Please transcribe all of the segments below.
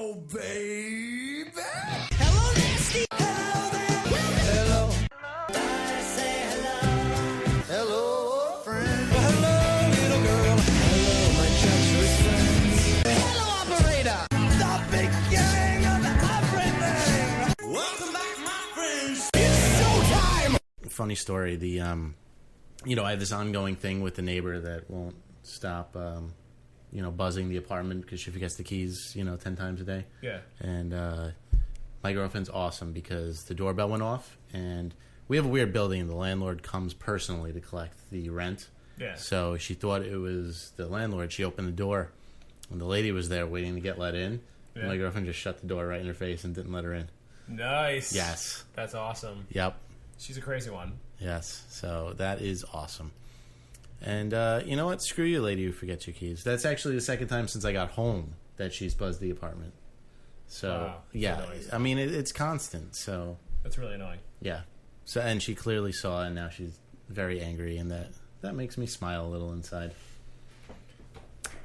go, baby. Hello, nasty. Hello there. Hello. I say hello. Hello, friend. Well, hello, little girl. Hello, my treacherous friends. Hello, operator. The beginning of everything. Welcome back, my friends. It's showtime. Funny story. I have this ongoing thing with the neighbor that won't stop, buzzing the apartment because she forgets the keys, 10 times a day. Yeah. And my girlfriend's awesome because the doorbell went off, and we have a weird building, and the landlord comes personally to collect the rent. Yeah. So she thought it was the landlord. She opened the door, and the lady was there waiting to get let in. Yeah. And my girlfriend just shut the door right in her face and didn't let her in. Nice. Yes. That's awesome. Yep. She's a crazy one. Yes, so that is awesome. And you know what? Screw you, lady who forgets your keys. That's actually the second time since I got home that she's buzzed the apartment. So, Wow. yeah, So nice. I mean, it's constant, so, That's really annoying. yeah. So, and she clearly saw it, and now she's very angry, and that makes me smile a little inside.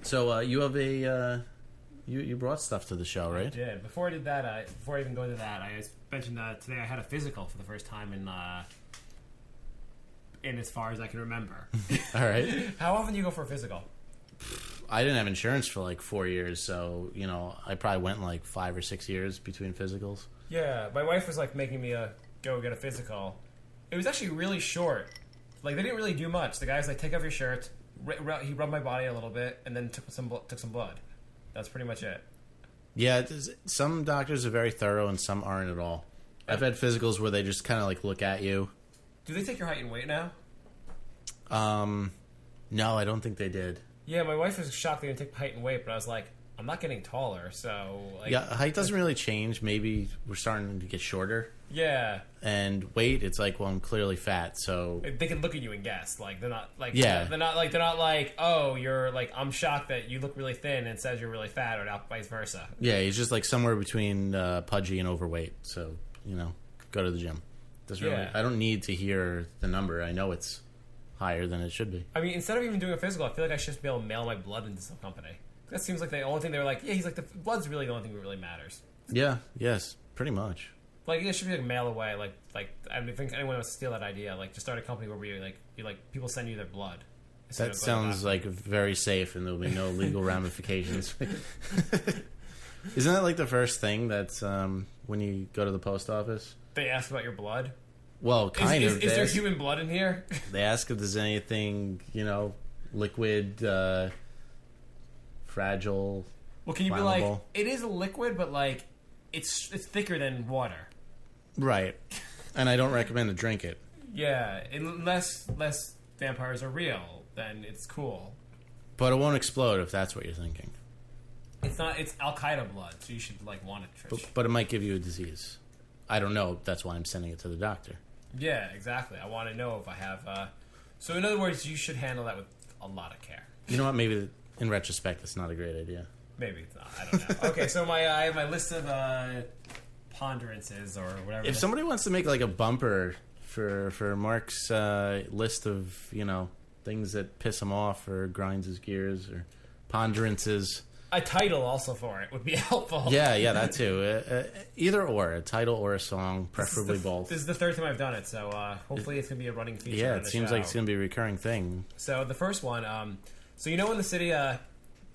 So, you have you brought stuff to the show, right? I did. Before I did that, before I even go into that, I mentioned today I had a physical for the first time in as far as I can remember. All right. How often do you go for a physical? I didn't have insurance for like 4 years, so, I probably went like 5 or 6 years between physicals. Yeah, my wife was like making me go get a physical. It was actually really short. Like they didn't really do much. The guy's like, take off your shirt. He rubbed my body a little bit and then took some blood. That's pretty much it. Yeah, some doctors are very thorough and some aren't at all. I've had physicals where they just kind of like look at you. Do they take your height and weight now? No, I don't think they did. Yeah, my wife was shocked they didn't take height and weight, but I was like, I'm not getting taller, so like, Yeah, height doesn't really change. Maybe we're starting to get shorter. yeah. And weight, it's like, well, I'm clearly fat, so They can look at you and guess. Like they're not like Yeah. they're not like oh you're like I'm shocked that you look really thin and says you're really fat or not vice versa. yeah, he's just like somewhere between pudgy and overweight. So go to the gym. Doesn't really. Yeah. I don't need to hear the number. I know it's higher than it should be. I mean, instead of even doing a physical, I feel like I should just be able to mail my blood into some company. That seems like the only thing they were like. Yeah, he's like the blood's really the only thing that really matters. Yeah. Yes. Pretty much. Like it should be like mail away. Like I don't think anyone wants to steal that idea. Like just start a company where you people send you their blood. Instead That of going sounds back. like very safe, and there'll be no legal ramifications. Isn't that like the first thing that's when you go to the post office? They ask about your blood. Well, kind of. Is They there ask- human blood in here? They ask if there's anything, liquid, fragile. Well, can you be Flammable. like, it is a liquid, but like, it's thicker than water. Right. And I don't recommend to drink it. Yeah, unless vampires are real, then it's cool. But it won't explode if that's what you're thinking. It's not. It's Al Qaeda blood, so you should like want it, Trish. But it might give you a disease. I don't know. That's why I'm sending it to the doctor. Yeah, exactly. I want to know if I have. So in other words, you should handle that with a lot of care. You know what? Maybe in retrospect, it's not a great idea. Maybe it's not. I don't know. Okay, so I have my list of ponderances or whatever. If somebody wants to make like a bumper for Marc's list of things that piss him off or grinds his gears or ponderances, a title also for it would be helpful. yeah, that too. Either or, a title or a song, preferably both. This is the third time I've done it, so hopefully it's gonna be a running feature. Yeah, on it the seems show. like it's gonna be a recurring thing. So the first one, so in the city, that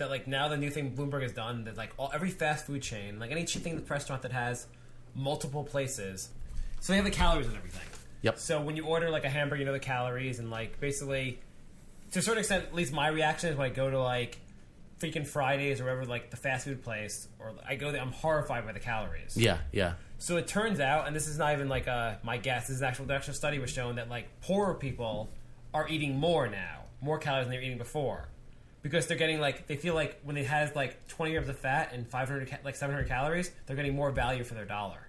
like now the new thing Bloomberg has done that like every fast food chain, like any restaurant that has multiple places, so they have the calories and everything. Yep. So when you order like a hamburger, you know the calories and like basically, to a certain extent, at least my reaction is when I go to like freaking Fridays or wherever like the fast food place, or I go there, I'm horrified by the calories. Yeah. So it turns out, and this is not even like my guess, this is the actual study was showing that like poorer people are eating more now, more calories than they were eating before, because they're getting like they feel like when it has like 20 grams of fat and 700 calories, they're getting more value for their dollar.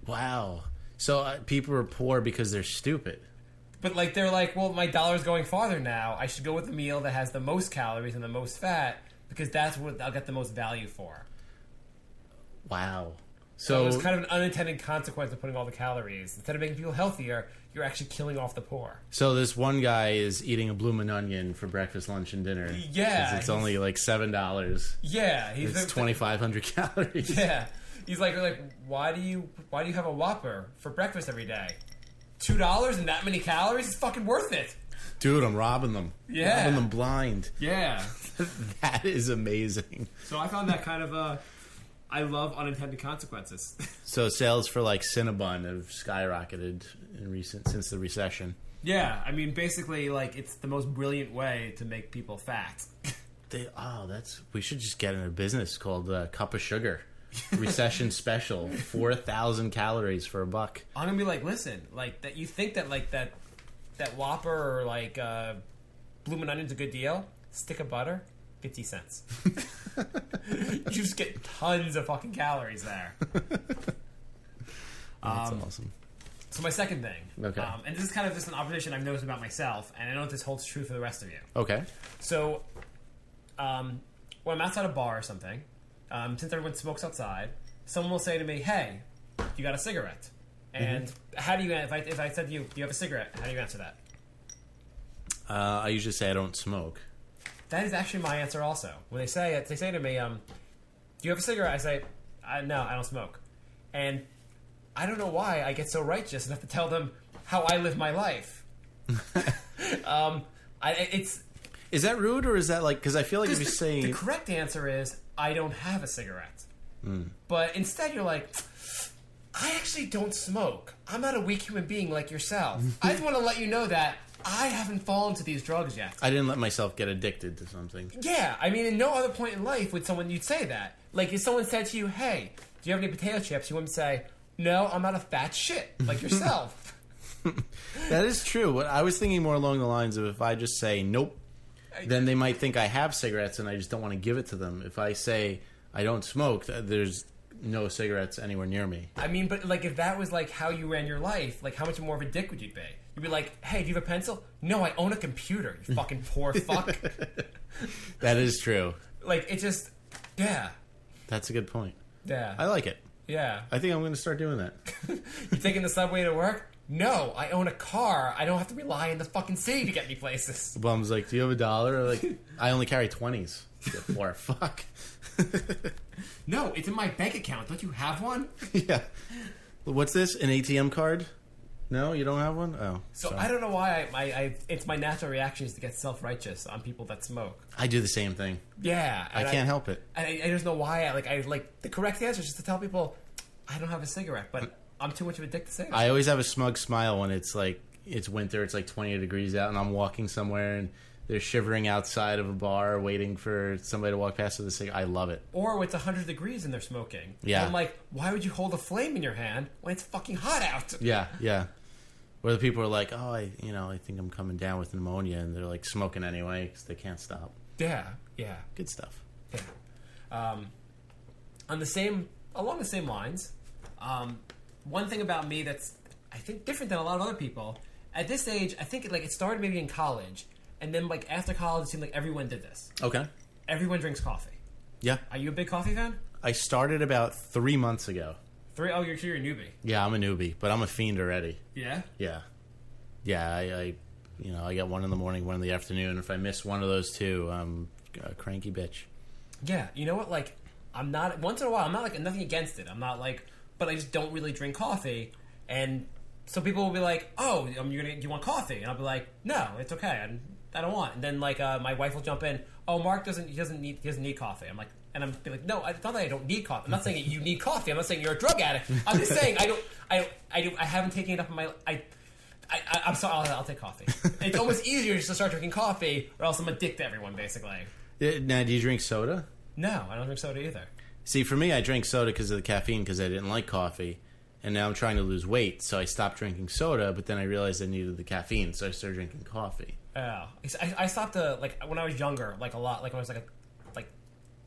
Wow. So people are poor because they're stupid. But like they're like, well, my dollar's going farther now. I should go with the meal that has the most calories and the most fat because that's what I'll get the most value for. Wow. So it's kind of an unintended consequence of putting all the calories. Instead of making people healthier, you're actually killing off the poor. So this one guy is eating a bloomin' onion for breakfast, lunch, and dinner. Yeah. 'Cause it's only like $7. Yeah. It's 2,500 calories. Yeah. He's like, why do you have a Whopper for breakfast every day? $2 and that many calories? It's fucking worth it. Dude, I'm robbing them. Yeah. Robbing them blind. Yeah. That is amazing. So I found that kind of I love unintended consequences. So sales for like Cinnabon have skyrocketed since the recession. Yeah, I mean, basically, like, it's the most brilliant way to make people fat. We should just get in a business called Cup of Sugar. Recession special, 4,000 calories for $1. I'm gonna be like, listen, like that. You think that like that Whopper or like Bloomin' Onion's a good deal? Stick of butter, 50 cents. You just get tons of fucking calories there. That's awesome. So my second thing, Okay. And this is kind of just an observation I've noticed about myself, and I know this holds true for the rest of you. Okay. So, when I'm outside a bar or something, since everyone smokes outside, someone will say to me, "Hey, you got a cigarette?" And how do you, if I said to you, "Do you have a cigarette?" How do you answer that? I usually say I don't smoke. That is actually my answer also. When they say it, they say to me, "Do you have a cigarette?" I say, "No, I don't smoke." And I don't know why I get so righteous enough to tell them how I live my life. Is that rude, or is that like, because I feel like if you say the correct answer is I don't have a cigarette, but instead you're like, I actually don't smoke. I'm not a weak human being like yourself. I just want to let you know that I haven't fallen to these drugs yet. I didn't let myself get addicted to something. Yeah, I mean, in no other point in life would you'd say that. Like if someone said to you, "Hey, do you have any potato chips?" You wouldn't say, "No, I'm not a fat shit like yourself." That is true. But I was thinking more along the lines of if I just say nope, then they might think I have cigarettes and I just don't want to give it to them. If I say I don't smoke, there's no cigarettes anywhere near me. I mean, but like if that was like how you ran your life, like how much more of a dick would you be? You'd be like, "Hey, do you have a pencil?" "No, I own a computer, you fucking poor fuck." That is true. Like it just, yeah. That's a good point. Yeah. I like it. Yeah. I think I'm going to start doing that. You taking the subway to work? No, I own a car. I don't have to rely on the fucking city to get me places. The bum's like, "Do you have $1?" Like, I only carry 20s. Or fuck. No, it's in my bank account. Don't you have one? Yeah. What's this? An ATM card? No, you don't have one? Oh. So sorry. I don't know why I it's my natural reaction is to get self-righteous on people that smoke. I do the same thing. Yeah. I can't help it. I just know why. I like the correct answer is just to tell people I don't have a cigarette, but I'm too much of a dick to say that. I always have a smug smile when it's like it's winter, it's like 20 degrees out, and I'm walking somewhere and they're shivering outside of a bar waiting for somebody to walk past with a cigarette. I love it. Or it's 100 degrees and they're smoking. Yeah. And I'm like, why would you hold a flame in your hand when it's fucking hot out? Yeah, yeah. Where the people are like, "Oh, I think I'm coming down with pneumonia," and they're like smoking anyway because they can't stop. Yeah, yeah. Good stuff. Yeah. Along the same lines, one thing about me that's I think different than a lot of other people. At this age, I think it started maybe in college, and then like after college, it seemed like everyone did this. Okay. Everyone drinks coffee. Yeah. Are you a big coffee fan? I started about 3 months ago. Oh, you're a newbie. Yeah, I'm a newbie, but I'm a fiend already. Yeah. Yeah. Yeah, I get one in the morning, one in the afternoon. If I miss one of those two, I'm a cranky bitch. Yeah, you know what? Like, I'm not. Once in a while, I'm not like nothing against it. I'm not like, but I just don't really drink coffee. And so people will be like, "Oh, do you want coffee?" And I'll be like, "No, it's okay. I don't want." And then like my wife will jump in. "Oh, Marc doesn't need coffee." I'm like, and I'm be like, "No, it's not that I don't need coffee. I'm not saying that you need coffee. I'm not saying you're a drug addict. I'm just saying I haven't taken it up in my I'm sorry. I'll take coffee. It's almost easier just to start drinking coffee, or else I'm a dick to everyone, basically. Now, do you drink soda? No, I don't drink soda either. See, for me, I drank soda because of the caffeine because I didn't like coffee. And now I'm trying to lose weight, so I stopped drinking soda, but then I realized I needed the caffeine, so I started drinking coffee. Oh. I stopped when I was younger, like a lot, like when I was like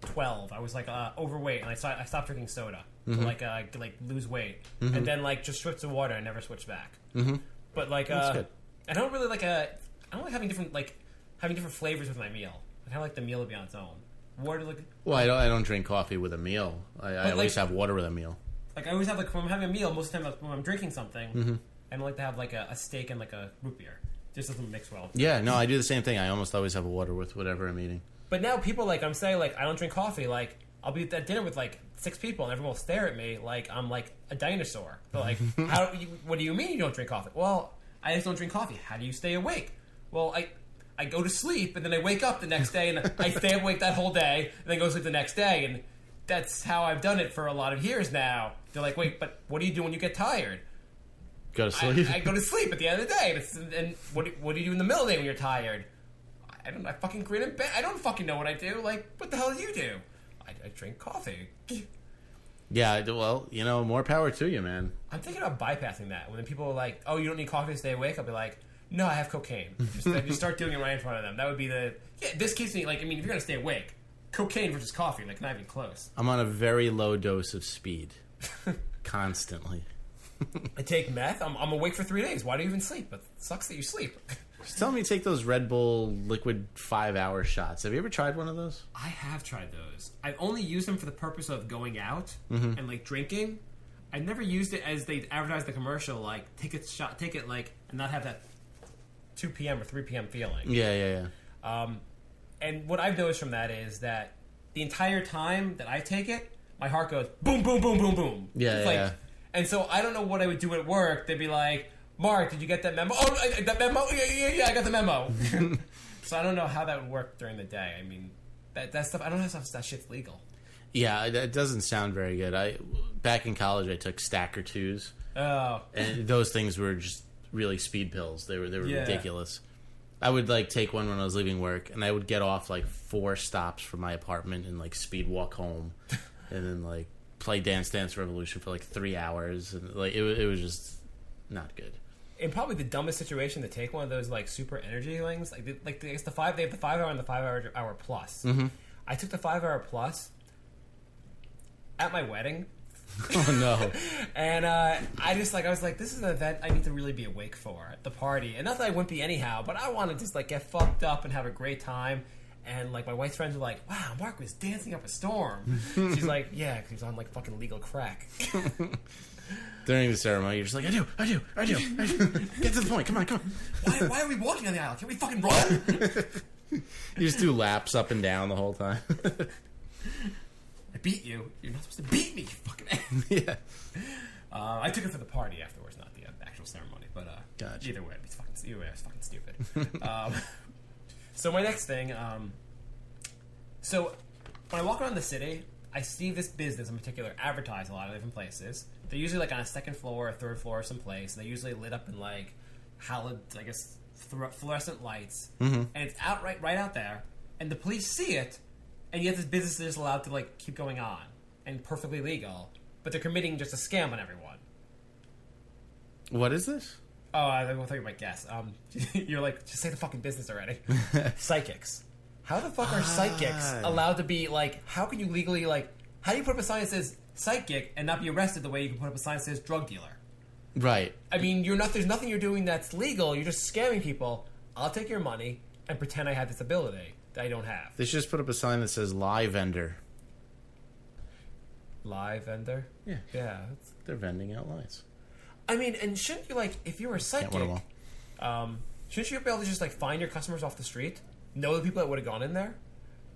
12, I was like overweight, and I stopped drinking soda to like lose weight, and then like just switched to water and never switched back. Mm-hmm. But like That's good. I don't like having different flavors with my meal. I kind of like the meal to be on its own. Water, like Well, I don't drink coffee with a meal. I always have water with a meal. Like I always have like when I'm having a meal, most of the time when I'm drinking something, I like to have like a steak and like a root beer. Just doesn't mix well. Yeah, no, I do the same thing. I almost always have a water with whatever I'm eating. But now people like I'm saying like I don't drink coffee. Like I'll be at dinner with like 6 people and everyone will stare at me like I'm like a dinosaur. But like, what do you mean you don't drink coffee? Well, I just don't drink coffee. How do you stay awake? Well, I go to sleep and then I wake up the next day and I stay awake that whole day and then go to sleep the next day and that's how I've done it for a lot of years now. They're like, wait, but what do you do when you get tired? Go to sleep. I go to sleep at the end of the day. And what do you do in the middle of the day when you're tired? I fucking grin in bed. I don't fucking know what I do. Like, what the hell do you do? I drink coffee. Yeah, well, more power to you, man. I'm thinking about bypassing that. When people are like, oh, you don't need coffee to stay awake, I'll be like, no, I have cocaine. Just start doing it right in front of them. That would be this keeps me, like, I mean, if you're going to stay awake, cocaine versus coffee, like, not even close. I'm on a very low dose of speed. Constantly. I take meth. I'm awake for 3 days. Why do you even sleep? But it sucks that you sleep. Just tell me to take those Red Bull liquid 5-hour shots. Have you ever tried one of those? I have tried those. I've only used them for the purpose of going out and like drinking. I never used it as they advertised the commercial, like take it like, and not have that 2 p.m. or 3 p.m. feeling. Yeah. And what I've noticed from that is that the entire time that I take it, my heart goes boom, boom, boom, boom, boom. Yeah. And so I don't know what I would do at work. They'd be like, Marc, did you get that memo? Oh, that memo? Yeah, I got the memo. So I don't know how that would work during the day. I mean, that stuff, I don't know if that shit's legal. Yeah, it doesn't sound very good. Back in college, I took Stacker 2s. Oh. And those things were just really speed pills. They were ridiculous. I would, like, take one when I was leaving work, and I would get off, like, 4 stops from my apartment and, like, speed walk home. And then, like, play Dance Dance Revolution for, like, 3 hours. And, like, it was just not good. In probably the dumbest situation to take one of those like super energy things, like it's they have the 5 hour and the 5 hour plus. Mm-hmm. I took the 5 hour plus at my wedding. Oh no! And I was like, this is an event I need to really be awake for, the party, and not that I wouldn't be anyhow, but I want to just like get fucked up and have a great time. And like my wife's friends were like, wow, Marc was dancing up a storm. She's like, yeah, because he's on like fucking legal crack. During the ceremony, you're just like, I do. Get to the point. Come on. Why are we walking on the aisle? Can we fucking run? You just do laps up and down the whole time. I beat you. You're not supposed to beat me, you fucking ass. Yeah. I took it for the party afterwards, not the actual ceremony. But gotcha. Either way, it's fucking stupid. So my next thing, so when I walk around the city, I see this business in particular advertised a lot of different places. They're usually like on a second floor or third floor or someplace, and they're usually lit up in like fluorescent lights, and it's right out there, and the police see it, and yet this business is allowed to like keep going on and perfectly legal, but they're committing just a scam on everyone. What is this? Oh, I thought you might guess. You're like, just say the fucking business already. Psychics. How the fuck are psychics allowed to be like? How can you legally like? How do you put up a sign that says psychic and not be arrested the way you can put up a sign that says drug dealer? Right. I mean, there's nothing you're doing that's legal. You're just scamming people. I'll take your money and pretend I have this ability that I don't have. They should just put up a sign that says "Lie Vendor." Lie vendor? Yeah. Yeah. They're vending out lies. I mean, and shouldn't you like, if you were a psychic, shouldn't you be able to just like find your customers off the street, know the people that would have gone in there?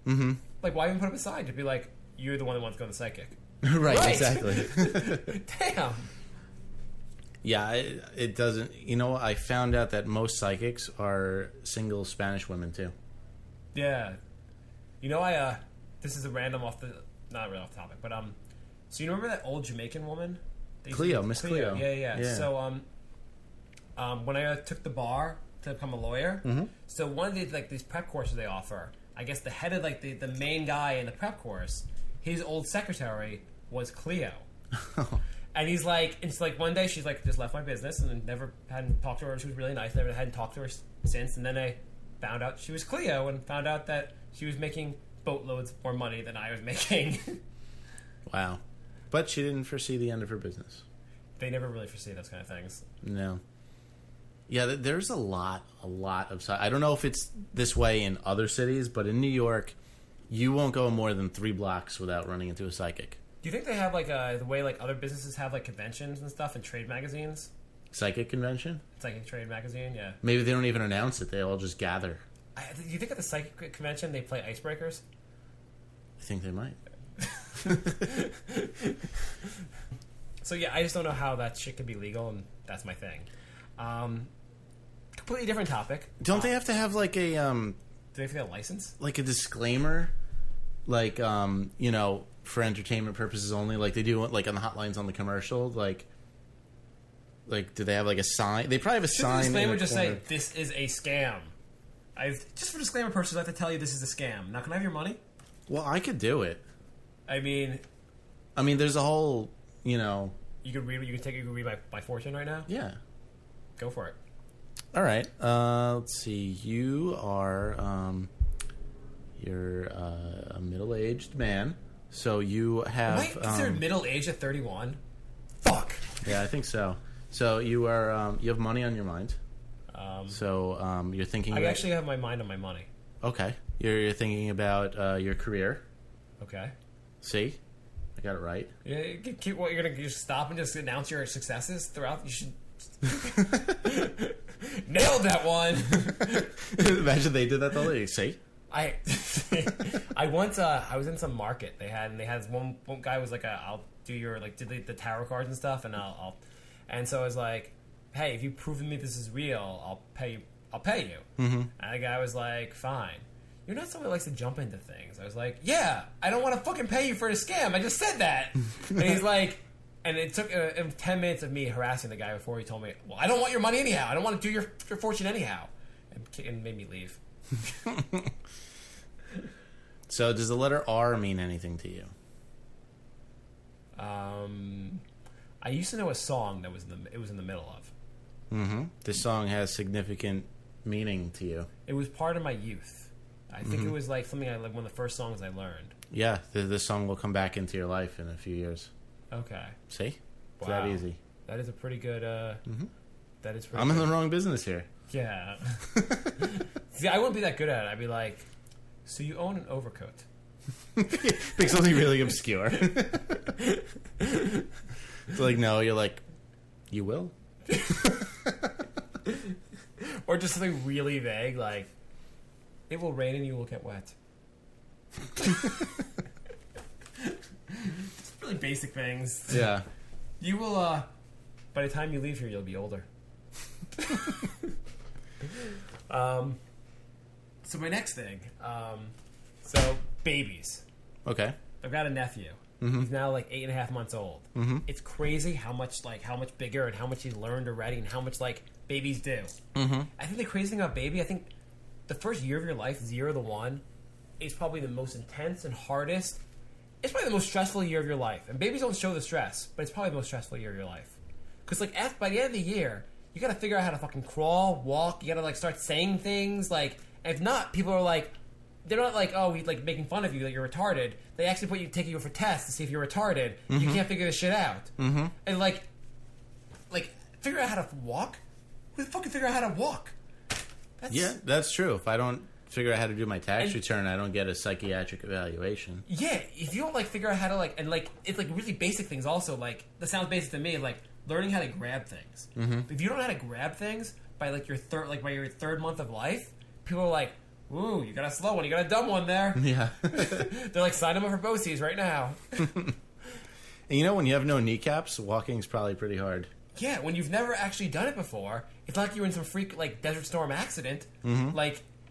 Mm-hmm. Like, why even put up a sign to be like, you're the one that wants to go to the psychic? right, exactly. Damn. Yeah, it doesn't. You know, I found out that most psychics are single Spanish women too. Yeah. You know, this is a random not really off topic, but so you remember that old Jamaican woman? Cleo, Miss Cleo. Yeah. So when I took the bar to become a lawyer, so one of these prep courses they offer, I guess the head of like the main guy in the prep course, his old secretary was Cleo. And he's like, it's like one day she's like just left my business and hadn't talked to her. She was really nice. Hadn't talked to her since. And then I found out she was Cleo and found out that she was making boatloads more money than I was making. Wow. But she didn't foresee the end of her business. They never really foresee those kind of things. No. Yeah, there's a lot of... I don't know if it's this way in other cities, but in New York, you won't go more than 3 blocks without running into a psychic. Do you think they have like the way like other businesses have like conventions and stuff and trade magazines? Psychic convention? Psychic trade magazine, yeah. Maybe they don't even announce it. They all just gather. Do you think at the psychic convention they play icebreakers? I think they might. So yeah, I just don't know how that shit can be legal, and that's my thing. Completely different topic. Don't they have to have like a Do they have to get a license? like a disclaimer, like you know, for entertainment purposes only, like they do like on the hotlines on the commercial, like do they have like a sign? They probably have a sign. Disclaimer, in the just corner. say this is a scam. Just for disclaimer purposes, I have to tell you this is a scam. Now, can I have your money? Well, I could do it. I mean, there's a whole, you know. you could read. You could read my fortune right now. Yeah. Go for it. All right. Let's see. You are you're a middle-aged man, so you have. Am I considered middle aged at 31? Fuck. Yeah, I think so. So you are you have money on your mind. So you're thinking. I about, actually have my mind on my money. Okay. You're thinking about your career. Okay. See, I got it right. Yeah. Keep what you're gonna just stop and just announce your successes throughout. You should. Nailed that one. Imagine they did that the lady. See. I once I was in some market they had this one guy was like I'll do your like did the tarot cards and stuff and I'll and so I was like, hey, if you prove to me this is real, I'll pay you. Mm-hmm. And the guy was like, fine. You're not someone who likes to jump into things. I was like, yeah, I don't want to fucking pay you for a scam. I just said that. And he's like, and it took 10 minutes of me harassing the guy before he told me, well, I don't want your money anyhow. I don't want to do your fortune anyhow. And made me leave. So does the letter R mean anything to you? I used to know a song that it was in the middle of. Mm-hmm. This song has significant meaning to you. It was part of my youth. I think it was like something one of the first songs I learned. Yeah, this song will come back into your life in a few years. Okay. See? It's Wow. that easy. That is a pretty good. That is pretty. I'm good. in the wrong business here. Yeah. See, I wouldn't be that good at it. I'd be like, so you own an overcoat? Pick something really obscure. It's like, no, you're like, you will? Or just something really vague, like, it will rain and you will get wet. It's really basic things. Yeah. You will, by the time you leave here, you'll be older. So my next thing, so babies. Okay. I've got a nephew. Mm-hmm. He's now like 8.5 months old. Mm-hmm. It's crazy how much bigger and how much he's learned already and how much babies do. Mm-hmm. I think the crazy thing about baby, I think the first year of your life, 0 to 1, is probably the most intense and hardest. It's probably the most stressful year of your life. And babies don't show the stress, but it's probably the most stressful year of your life. Because by the end of the year, you got to figure out how to fucking crawl, walk. You got to start saying things. And if not, people are like, they're not like, oh, we making fun of you that you're retarded. They actually take you for tests to see if you're retarded. Mm-hmm. You can't figure this shit out. Mm-hmm. And figure out how to walk. Who the fuck can figure out how to walk? That's true. If I don't figure out how to do my tax return, I don't get a psychiatric evaluation. Yeah, if you don't figure out how to it's really basic things. Also, that sounds basic to me. Learning how to grab things. Mm-hmm. If you don't know how to grab things by your third month of life, people are like, ooh, you got a slow one, you got a dumb one there. Yeah. They're like, sign them up for BOCES right now. And when you have no kneecaps, walking's probably pretty hard. Yeah, when you've never actually done it before, it's like you're in some freak desert storm accident. Mm-hmm.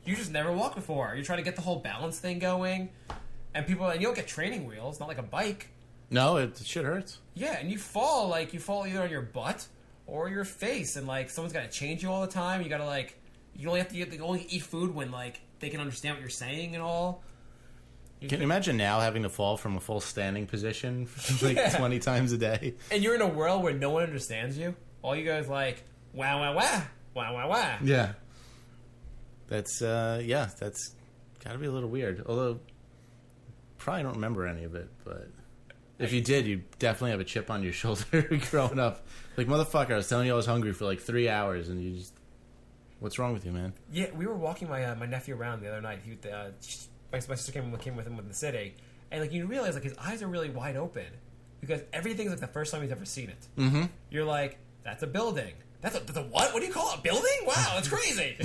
You just never walked before. You're trying to get the whole balance thing going, and you don't get training wheels, not like a bike. No, it shit hurts. Yeah, and you fall either on your butt or your face, and someone's got to change you all the time. You got to you only eat food when they can understand what you're saying and all. Can you imagine now having to fall from a full standing position 20 times a day? And you're in a world where no one understands you. All you guys wow, wow, wow, wow, wow, wow. Yeah. That's that's got to be a little weird. Although, probably don't remember any of it, but if you did, you definitely have a chip on your shoulder growing up. Motherfucker, I was telling you I was hungry for 3 hours, and you just... What's wrong with you, man? Yeah, we were walking my nephew around the other night. My sister came with him in the city, and like you realize like his eyes are really wide open because everything's like the first time he's ever seen it. Mm-hmm. You're like, that's a building. That's a what? What do you call it? A building? Wow, that's crazy.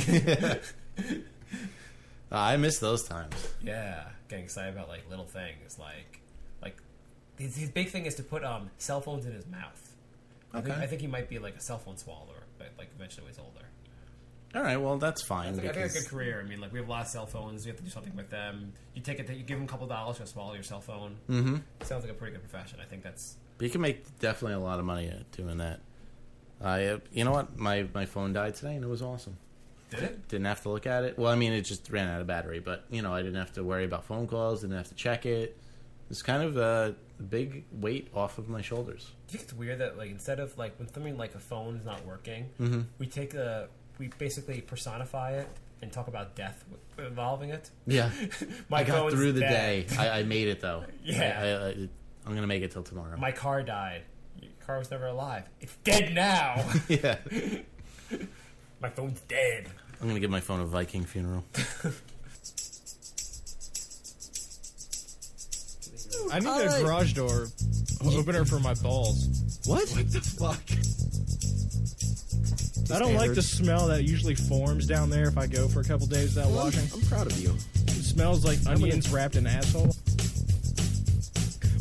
I miss those times. Yeah, getting excited about like little things like his big thing is to put cell phones in his mouth. Okay. I think he might be like a cell phone swallower, but like eventually when he's older. All right, well that's fine. I think because... a good career. I mean, like we have a lot of cell phones. You have to do something with them. You take it. You give them a couple dollars to swallow your cell phone. Mm-hmm. Sounds like a pretty good profession. I think that's. But you can make definitely a lot of money doing that. You know what? My phone died today, and it was awesome. Did it? Didn't have to look at it. Well, I mean, it just ran out of battery, but I didn't have to worry about phone calls. Didn't have to check it. It's kind of a big weight off of my shoulders. Do you think it's weird that like instead of like when something like a phone is not working, we basically personify it and talk about death involving it? Yeah, I got through the dead. day. I made it though. Yeah, I'm gonna make it till tomorrow. My car died. Your car was never alive. It's dead now. Yeah, my phone's dead. I'm gonna give my phone a Viking funeral. I need a garage door opener for my balls. What? What the fuck? I don't like the smell that usually forms down there if I go for a couple days without washing. I'm proud of you. It smells like onions wrapped in asshole.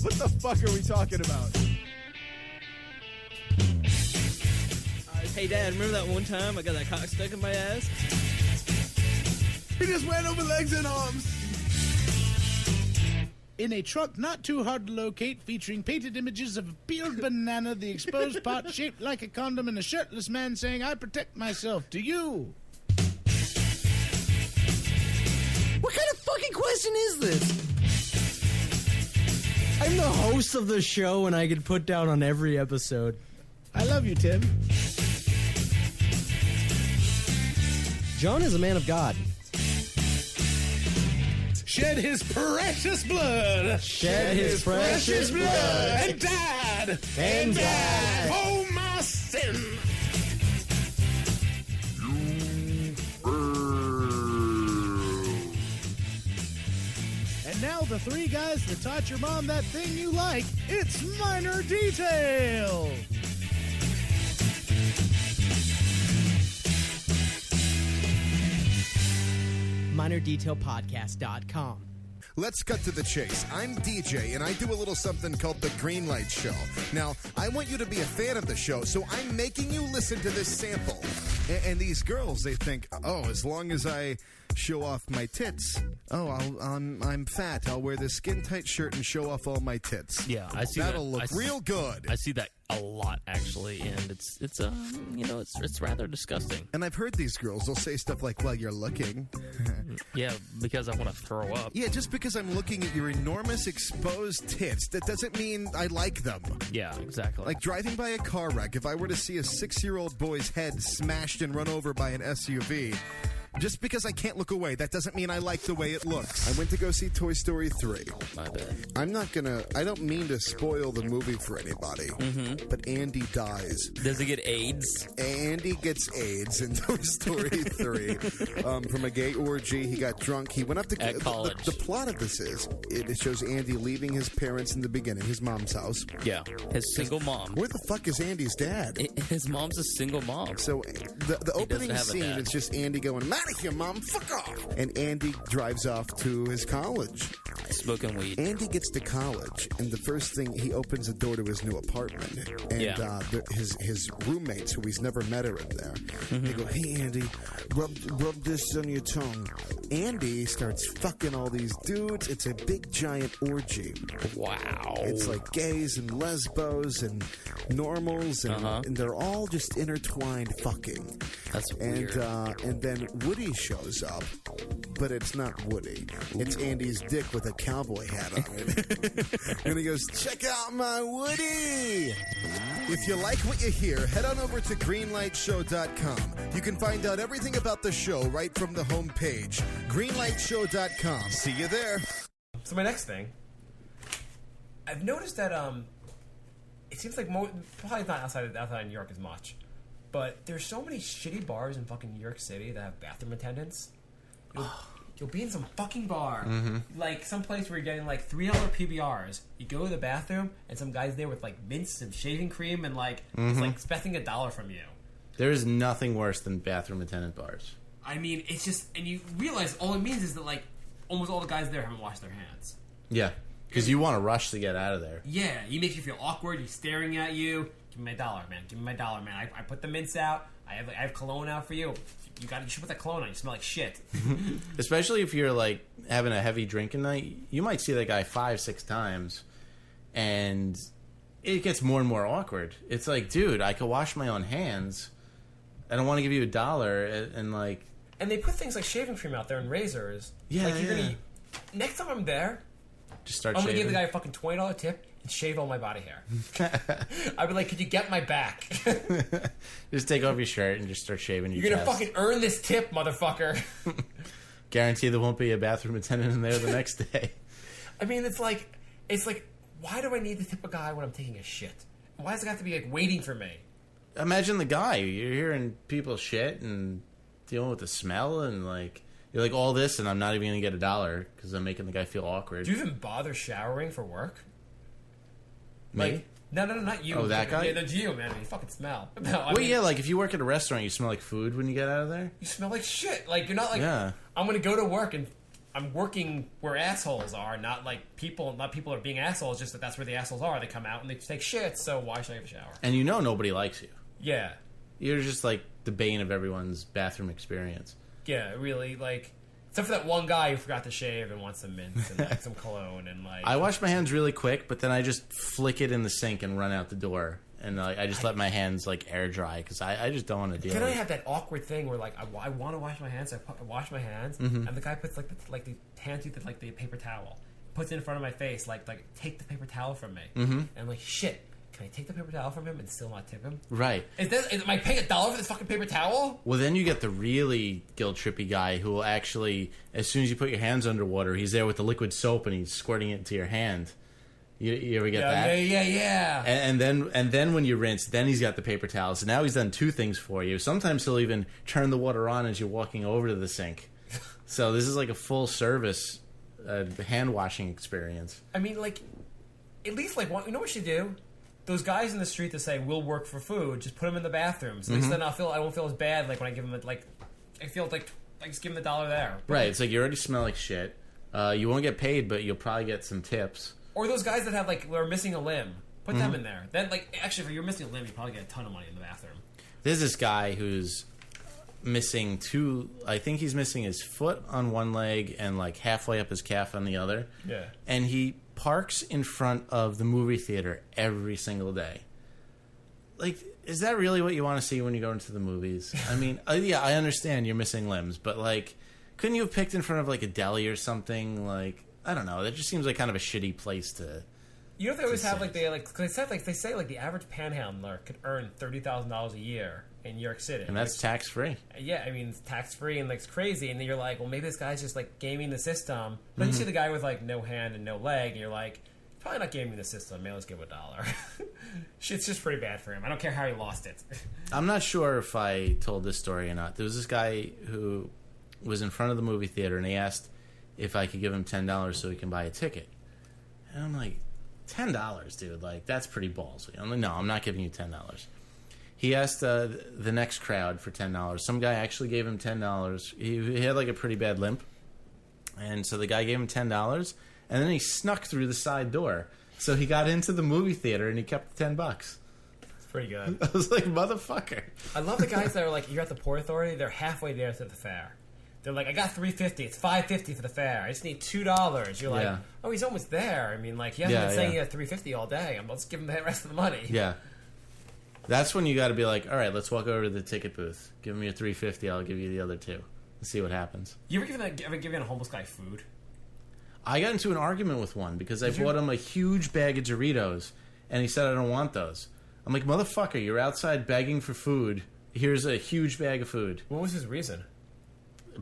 What the fuck are we talking about? Hey, Dad, remember that one time I got that cock stuck in my ass? He just went over legs and arms. In a truck not too hard to locate, featuring painted images of a peeled banana, the exposed part shaped like a condom, and a shirtless man saying, "I protect myself." To you. What kind of fucking question is this? I'm the host of the show and I get put down on every episode. I love you, Tim. John is a man of God. Shed his precious blood. Shed his precious blood. And died. And died. Oh, my sin. And now the three guys that taught your mom that thing you like. It's Minor Detail. MinorDetailPodcast.com. Let's cut to the chase. I'm DJ, and I do a little something called the Greenlight Show. Now, I want you to be a fan of the show, so I'm making you listen to this sample. And these girls, they think, oh, as long as I show off my tits, I'm fat. I'll wear this skin-tight shirt and show off all my tits. Yeah, I see That'll look real good. I see that a lot, actually, and it's rather disgusting. And I've heard these girls, they'll say stuff like, well, you're looking. Yeah, because I want to throw up. Yeah, just because I'm looking at your enormous exposed tits, that doesn't mean I like them. Yeah, exactly. Like driving by a car wreck, if I were to see a 6-year-old boy's head smashed and run over by an SUV, just because I can't look away, that doesn't mean I like the way it looks. I went to go see Toy Story 3. My bad. I don't mean to spoil the movie for anybody, but Andy dies. Does he get AIDS? Andy gets AIDS in Toy Story 3 from a gay orgy. He got drunk. He went up to at college. The plot of this is it shows Andy leaving his parents in the beginning, his mom's house. Yeah, his single mom. Where the fuck is Andy's dad? His mom's a single mom. So the opening scene is just Andy going, "Man, if your mom, fuck off!" And Andy drives off to his college. Smoking weed. Andy gets to college, and the first thing, he opens the door to his new apartment. And his roommates, who he's never met, are in there. They go, "Hey, Andy, rub this on your tongue." Andy starts fucking all these dudes. It's a big, giant orgy. Wow. It's like gays and lesbos and normals, and they're all just intertwined fucking. That's weird. And then Woody shows up, but it's not Woody. It's Andy's dick with a cowboy hat on it. And he goes, "Check out my Woody!" If you like what you hear, head on over to greenlightshow.com. You can find out everything about the show right from the homepage. greenlightshow.com. See you there. So my next thing, I've noticed that it seems like probably not outside New York as much, but there's so many shitty bars in fucking New York City that have bathroom attendants. you'll be in some fucking bar, Mm-hmm. like some place where you're getting like $3 PBRs. You go to the bathroom and some guy's there with like mints and shaving cream and like it's like expecting $1 from you. There is nothing worse than bathroom attendant bars. I mean, it's just, and you realize all it means is that like almost all the guys there haven't washed their hands. Yeah, because you want to rush to get out of there. Yeah, he makes you feel awkward. He's staring at you. Give me my $1, man. Give me my $1, man. I put the mints out. I have cologne out for you. You should put that cologne on. You smell like shit. Especially if you're like having a heavy drinking night, you might see that guy 5-6 times, and it gets more and more awkward. It's like, dude, I could wash my own hands. I don't want to give you $1, and like. And they put things like shaving cream out there and razors. Yeah, like you're gonna. Next time I'm there, Just start. I'm shaving. gonna give the guy a fucking $20 tip and shave all my body hair. I'd be like, could you get my back? Just take off your shirt and just start shaving your You're gonna chest. fucking earn this tip, motherfucker. Guarantee there won't be a bathroom attendant in there the next day. I mean, it's like, why do I need to tip a guy when I'm taking a shit? Why does it have to be like waiting for me? Imagine the guy. You're hearing people shit and dealing with the smell, and like you're like, all this, and I'm not even gonna get $1 because I'm making the guy feel awkward. Do you even bother showering for work? Me? Like, no, not you. Oh, that guy? Yeah, that's you, man. You fucking smell. No, I Well, mean, yeah, like if you work at a restaurant, you smell like food when you get out of there. you smell like shit. Like you're not like. Yeah. I'm gonna go to work and I'm working where assholes are, not like people. Not people are being assholes. Just that that's where the assholes are. They come out and they take shit. So why should I have a shower? And you know nobody likes you. Yeah, You're just like the bane of everyone's bathroom experience. yeah, really. Like, except for that one guy who forgot to shave and wants some mints and like some cologne and like. I wash my hands really quick, but then I just flick it in the sink and run out the door. And I just let my hands like air dry because I just don't want to deal Then with I it. have that awkward thing where like I want to wash my hands, so I wash my hands, and the guy puts like the hand tooth like the paper towel, puts it in front of my face, like take the paper towel from me, and I'm like, shit, can I take the paper towel from him and still not tip him? Right. Am I paying $1 for this fucking paper towel? Well, then you get the really guilt trippy guy who will actually, as soon as you put your hands underwater, he's there with the liquid soap and he's squirting it into your hand. You ever get that? Yeah. And then when you rinse, then he's got the paper towels. So now he's done 2 things for you. Sometimes he'll even turn the water on as you're walking over to the sink. So this is like a full service hand washing experience. I mean, like, at least like you know what you do? Those guys in the street that say we'll work for food, just put them in the bathroom. So at least then I won't feel as bad. Like when I give them I feel like I just give them $1 there. Right. It's like you already smell like shit. You won't get paid, but you'll probably get some tips. Or those guys that have are missing a limb. Put them in there. Then actually, if you're missing a limb, you probably get a ton of money in the bathroom. There's this guy who's missing 2. I think he's missing his foot on one leg and like halfway up his calf on the other. Yeah. And he parks in front of the movie theater every single day. Like, is that really what you want to see when you go into the movies? I mean, yeah, I understand you're missing limbs, but like, couldn't you have picked in front of like a deli or something? Like, I don't know. That just seems like kind of a shitty place to. You know, they always have they say the average panhandler could earn $30,000 a year in New York City, And that's tax free. Yeah, I mean, it's tax free and it's crazy. And then you're like, well, maybe this guy's just like gaming the system. But then you see the guy with like no hand and no leg, and you're like, probably not gaming the system. Maybe let's give him $1. Shit's just pretty bad for him. I don't care how he lost it. I'm not sure if I told this story or not. There was this guy who was in front of the movie theater, and he asked if I could give him $10 so he can buy a ticket. And I'm like, $10, dude? Like, that's pretty ballsy. I'm like, no, I'm not giving you $10. He asked the next crowd for $10. Some guy actually gave him $10. He had like a pretty bad limp. And so the guy gave him $10, and then he snuck through the side door. So he got into the movie theater, and he kept the $10. It's pretty good. I was like, motherfucker. I love the guys that are like, you're at the Port Authority, they're halfway there to the fair. They're like, I got $3.50. It's $5.50 for the fare. I just need $2. You're like, Yeah. oh, he's almost there. I mean, like, he hasn't been saying he had $3.50 all day. Let's give him the rest of the money. Yeah. That's when you got to be like, all right, let's walk over to the ticket booth. Give me your $3.50. I'll give you the other $2. And see what happens. You ever given a homeless guy food? I got into an argument with one because I bought him a huge bag of Doritos, and he said I don't want those. I'm like, motherfucker, you're outside begging for food. Here's a huge bag of food. What was his reason?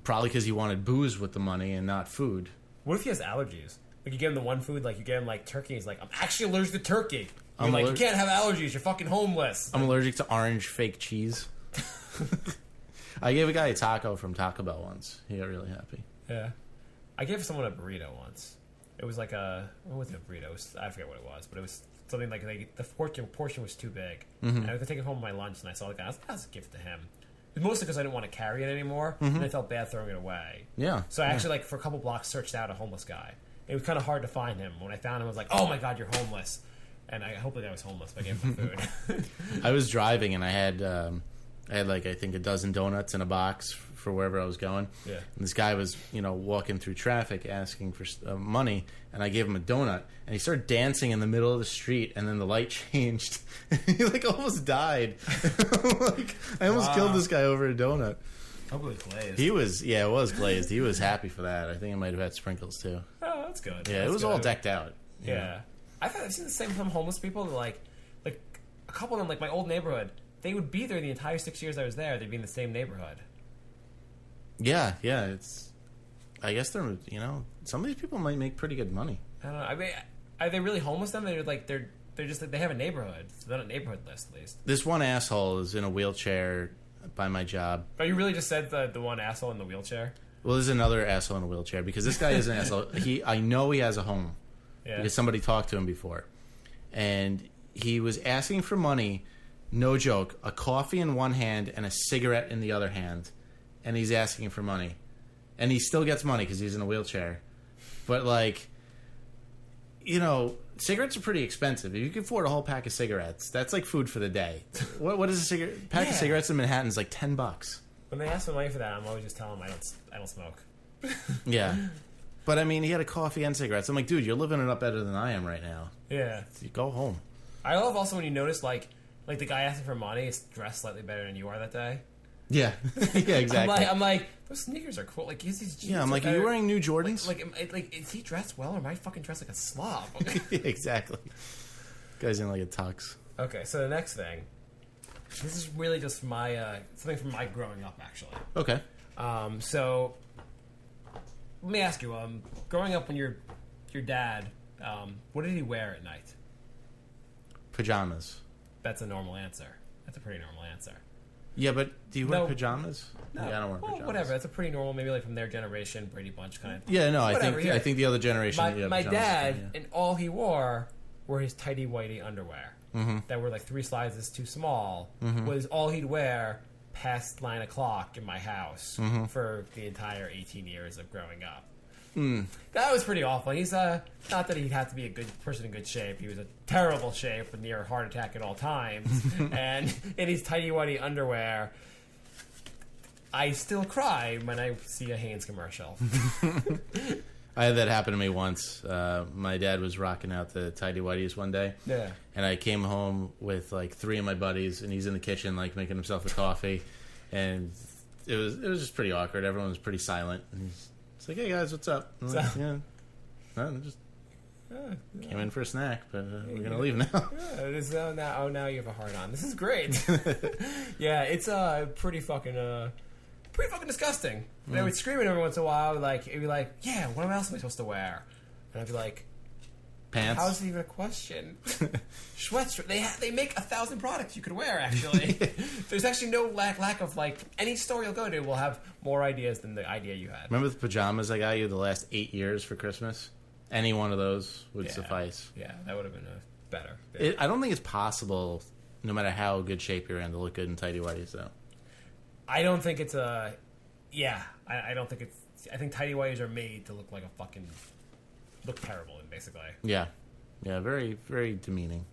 Probably because he wanted booze with the money and not food. What if he has allergies? Like, you give him the one food, like, you give him, like, turkey. He's like, I'm actually allergic to turkey. You're I'm like, allergic- you can't have allergies. You're fucking homeless. I'm allergic to orange fake cheese. I gave a guy a taco from Taco Bell once. He got really happy. Yeah. I gave someone a burrito once. It was like what was it, a burrito? I forget what it was, but it was something like the portion was too big. And I was gonna take it home with my lunch, and I saw the guy. I was like, "That's a gift to him." It was mostly because I didn't want to carry it anymore, and I felt bad throwing it away. Yeah. So I actually, for a couple blocks, searched out a homeless guy. It was kind of hard to find him. When I found him, I was like, "Oh my god, you're homeless!" And I hope that I was homeless, but I gave him food. I was driving and I had like I think a dozen donuts in a box for wherever I was going. Yeah. And this guy was walking through traffic asking for money, and I gave him a donut, and he started dancing in the middle of the street, and then the light changed. He like almost died. I almost killed this guy over a donut. Hope it was glazed. He was, it was glazed. He was happy for that. I think I might have had sprinkles too. Oh, that's good. Yeah, That's it was good. all decked out. Yeah. I've seen the same from homeless people. Like a couple of them, like my old neighborhood, they would be there the entire 6 years I was there. They'd be in the same neighborhood. Yeah. It's. I guess they're. Some of these people might make pretty good money. I don't know. I mean, are they really homeless? Then they're just like they have a neighborhood. So they're on a neighborhood list at least. This one asshole is in a wheelchair by my job. Oh, you really just said the one asshole in the wheelchair? Well, there's another asshole in a wheelchair because this guy is an asshole. I know he has a home because somebody talked to him before, and he was asking for money. No joke, a coffee in one hand and a cigarette in the other hand, and he's asking for money, and he still gets money because he's in a wheelchair. But cigarettes are pretty expensive. If you can afford a whole pack of cigarettes, that's like food for the day. What is a cigarette? Pack of cigarettes in Manhattan is like $10. When they ask for money for that, I'm always just telling them I don't smoke. Yeah. But I mean, he had a coffee and cigarettes. I'm like, dude, you're living it up better than I am right now. Yeah. So you go home. I love also when you notice like the guy asking for money is dressed slightly better than you are that day. Yeah. Yeah, exactly. I'm like, those sneakers are cool. Like, these jeans. Yeah, I'm like, are you wearing new Jordans? Like, is he dressed well or am I fucking dressed like a slob? Exactly. Guy's in like a tux. Okay, so the next thing. This is really just my something from my growing up, actually. Okay. So let me ask you. Growing up, when your dad, what did he wear at night? Pajamas. That's a normal answer. That's a pretty normal answer. Yeah, but do you wear pajamas? No. Yeah, I don't wear pajamas. Whatever. That's a pretty normal, maybe like from their generation, Brady Bunch kind of. Yeah, no, Whatever, I think the other generation. My dad, and all he wore were his tighty whitey underwear that were like 3 sizes too small. Was all he'd wear past 9 o'clock in my house for the entire 18 years of growing up. That was pretty awful. He's not that he'd have to be a good person in good shape. He was in terrible shape, near a heart attack at all times. And in his tighty whitey underwear, I still cry when I see a Hanes commercial. I had that happen to me once. My dad was rocking out the tighty whities one day. Yeah. And I came home with like 3 of my buddies, and he's in the kitchen like making himself a coffee, and it was just pretty awkward. Everyone was pretty silent. And it's like, hey guys, what's up? I'm like, yeah, no, just came in for a snack, but we're gonna leave now. Yeah, it is now you have a heart on. This is great. Yeah, it's pretty fucking disgusting. And I would scream it every once in a while. It'd be like, yeah, what else am I supposed to wear? And I'd be like, pants. How's it even a question? Sweatshirt. They make 1,000 products you could wear. Actually, there's actually no lack of like any store you'll go to will have more ideas than the idea you had. Remember the pajamas I got you the last 8 years for Christmas? Any one of those would suffice. Yeah, that would have been better. I don't think it's possible, no matter how good shape you're in, to look good in tighty whities though. I don't think it's a. Yeah, I don't think it's. I think tighty whities are made to look like a fucking. Look terrible, basically. Yeah. Very, very demeaning.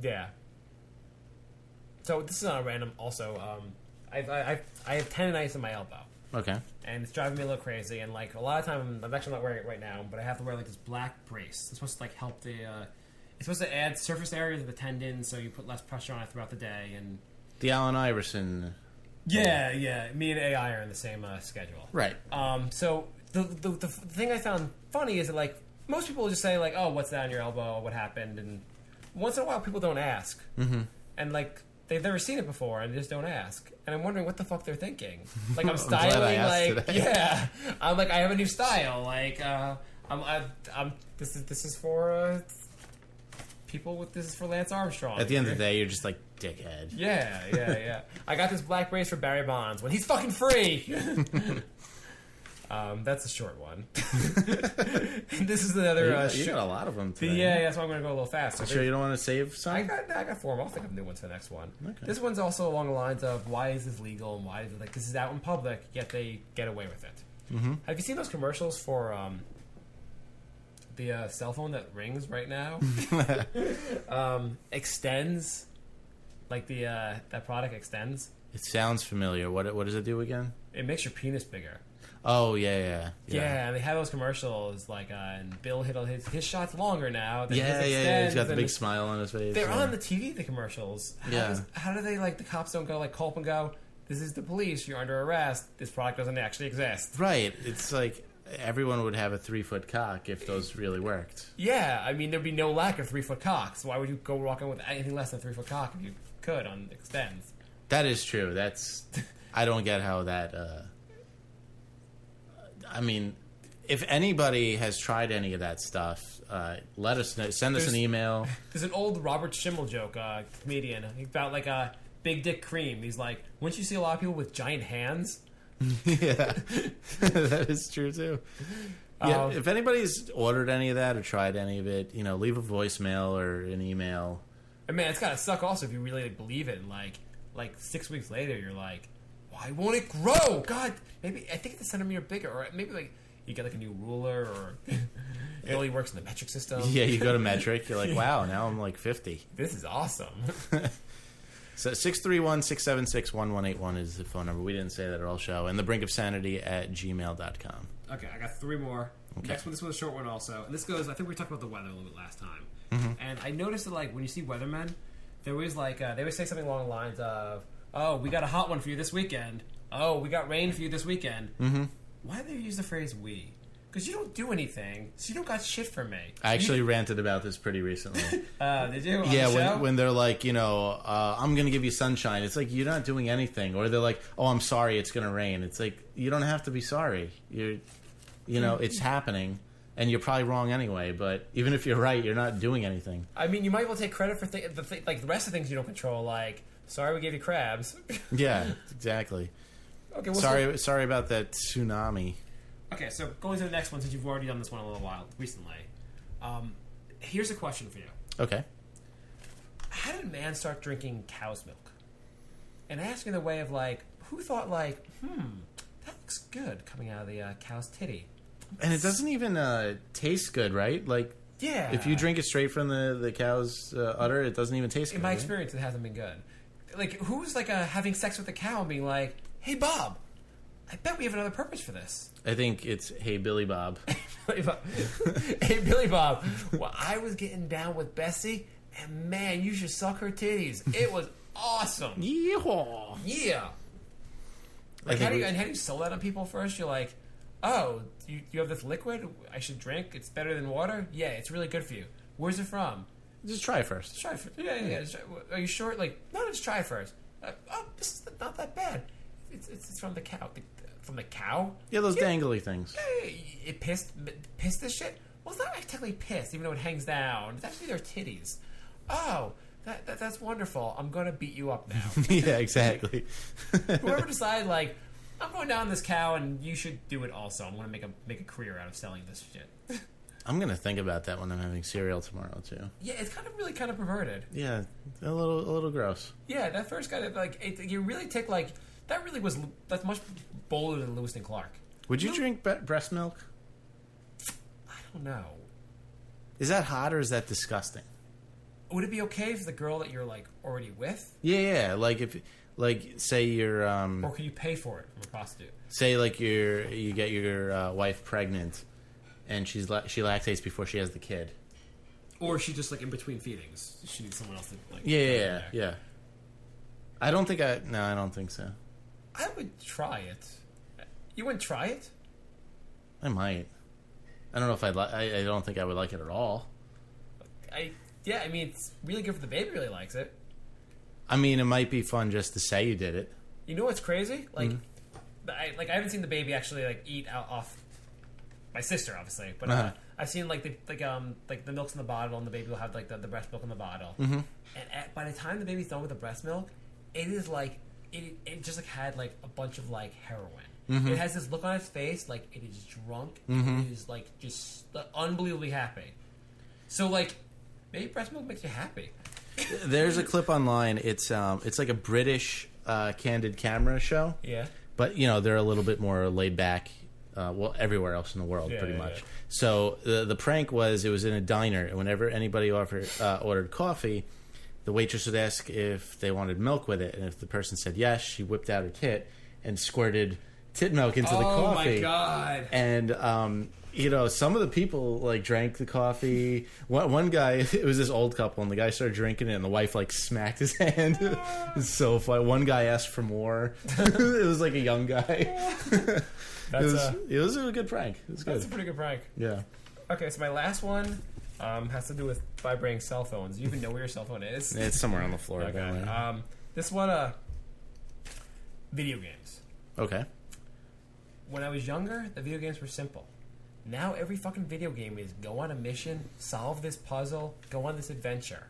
Yeah. So this is not random. Also, I have tendonitis in my elbow. Okay. And it's driving me a little crazy. And like a lot of time, I'm actually not wearing it right now, but I have to wear like this black brace. It's supposed to like help the. It's supposed to add surface area to the tendon, so you put less pressure on it throughout the day. And the Allen Iverson. Yeah. Me and AI are in the same schedule. Right. So the thing I found funny is that like most people will just say like, "Oh, what's that on your elbow? What happened?" And once in a while, people don't ask. Mm-hmm. And like they've never seen it before, and they just don't ask. And I'm wondering what the fuck they're thinking. Like I'm styling, like today. Yeah. I'm like I have a new style. Like I'm this is for people with this is for Lance Armstrong. At the end of the day, you're just like dickhead. Yeah. I got this black brace for Barry Bonds when he's fucking free. That's a short one. This is another. You got a lot of them today. Yeah, that's why I'm going to go a little faster. Sure, you don't want to save some? I got 4 more. I'll think of a new one to the next one. Okay. This one's also along the lines of why is this legal and why is it like this is out in public yet they get away with it. Mm-hmm. Have you seen those commercials for the cell phone that rings right now? Extends, like the that product extends. It sounds familiar. What does it do again? It makes your penis bigger. Oh yeah. Yeah, and they have those commercials like, and Bill Hiddle, his shot's longer now. Than Yeah. his extends, He's got the and big smile on his face. They're on the TV, the commercials. How do they, like, the cops don't go, like, call up and go, this is the police, you're under arrest, this product doesn't actually exist. Right. It's like everyone would have a 3-foot cock if those really worked. Yeah, I mean, there'd be no lack of 3-foot cocks. Why would you go walking with anything less than 3-foot cock if you could on extends? That is true. I don't get how that... I mean, if anybody has tried any of that stuff, let us know. Send us an email. There's an old Robert Schimmel joke, comedian, about like a big dick cream. He's like, wouldn't you see a lot of people with giant hands? Yeah, that is true too. Yeah, if anybody's ordered any of that or tried any of it, leave a voicemail or an email. And man, it's gotta suck also if you really believe it. And like 6 weeks later, you're like, why won't it grow? God, maybe I think the centimeter bigger, or maybe like you get like a new ruler, or it only works in the metric system. Yeah, you go to metric, you're like, wow, now I'm like 50. This is awesome. So 631-676-1181 is the phone number. We didn't say that at all show. And the Brink of Sanity @gmail.com. Okay, I got 3 more. Okay. Next one, this one's a short one also. And this goes, I think we talked about the weather a little bit last time. Mm-hmm. And I noticed that, like, when you see weathermen, there was like, they always say something along the lines of, oh, we got a hot one for you this weekend. Oh, we got rain for you this weekend. Mm-hmm. Why do they use the phrase we? Because you don't do anything, so you don't got shit for me. I actually ranted about this pretty recently. Did you? Yeah, when they're like, I'm going to give you sunshine. It's like, you're not doing anything. Or they're like, oh, I'm sorry, it's going to rain. It's like, you don't have to be sorry. It's happening, and you're probably wrong anyway. But even if you're right, you're not doing anything. I mean, you might as well take credit for like the rest of the things you don't control, like, sorry we gave you crabs. Yeah, exactly. Okay, sorry about that tsunami. Okay, so going to the next one, since you've already done this one a little while recently, here's a question for you. Okay. How did man start drinking cow's milk? And I ask in the way of like, who thought like, that looks good coming out of the cow's titty? And it doesn't even taste good, right? Like, yeah. If you drink it straight from the cow's udder, it doesn't even taste good. In my experience, it hasn't been good. Like, who's like having sex with the cow and being like, hey, Bob, I bet we have another purpose for this. I think it's, hey, Billy Bob. Hey, Billy Bob. Well, I was getting down with Bessie, and man, you should suck her titties. It was awesome. Yeehaw. Yeah. Like, how do you sell that on people first? You're like, oh, you have this liquid I should drink? It's better than water? Yeah, it's really good for you. Where's it from? Just try it first. Just try it first. Yeah. Just try. Are you sure? Like, no, just try it first. Oh, this is not that bad. It's from the cow. From the cow? Yeah, those dangly things. It pissed this shit? Well, it's not technically pissed, even though it hangs down. It's actually their titties. Oh, that's wonderful. I'm going to beat you up now. Yeah, exactly. Whoever decided, like, I'm going down this cow and you should do it also. I'm going to make a career out of selling this shit. I'm going to think about that when I'm having cereal tomorrow, too. Yeah, it's really kind of perverted. Yeah, a little gross. Yeah, that first guy, you really take, like, that's much bolder than Lewis and Clark. Would you drink breast milk? I don't know. Is that hot or is that disgusting? Would it be okay if the girl that you're like already with? Yeah. Like say you're or can you pay for it from a prostitute? Say like you get your wife pregnant, and she lactates before she has the kid. Or she just like in between feedings. She needs someone else to like. Yeah. I don't think so. I would try it. You wouldn't try it? I might. I don't know if I don't think I would like it at all. I mean, it's really good for the baby. Really likes it. I mean, it might be fun just to say you did it. You know what's crazy? Like, I haven't seen the baby actually like eat out off my sister, obviously, but I've seen like the milk's in the bottle, and the baby will have like the breast milk in the bottle. Mm-hmm. And by the time the baby's done with the breast milk, it is like it just like had like a bunch of like heroin. It has this look on its face like it is drunk. It is like just unbelievably happy. So like maybe breast milk makes you happy. There's a clip online. It's like a British candid camera show. Yeah. But they're a little bit more laid back. Everywhere else in the world, pretty much. Yeah. So the prank was, it was in a diner, and whenever anybody ordered coffee, the waitress would ask if they wanted milk with it, and if the person said yes, she whipped out her tit and squirted tit milk into the coffee. Oh my god! And some of the people like drank the coffee. One guy, it was this old couple, and the guy started drinking it, and the wife like smacked his hand. It's so funny. One guy asked for more. It was like a young guy. It was a good prank. It was good. That's a pretty good prank. Yeah. Okay, so my last one has to do with vibrating cell phones. Do you even know where your cell phone is? It's somewhere on the floor. Okay. This one, video games. Okay. When I was younger, the video games were simple. Now every fucking video game is go on a mission, solve this puzzle, go on this adventure.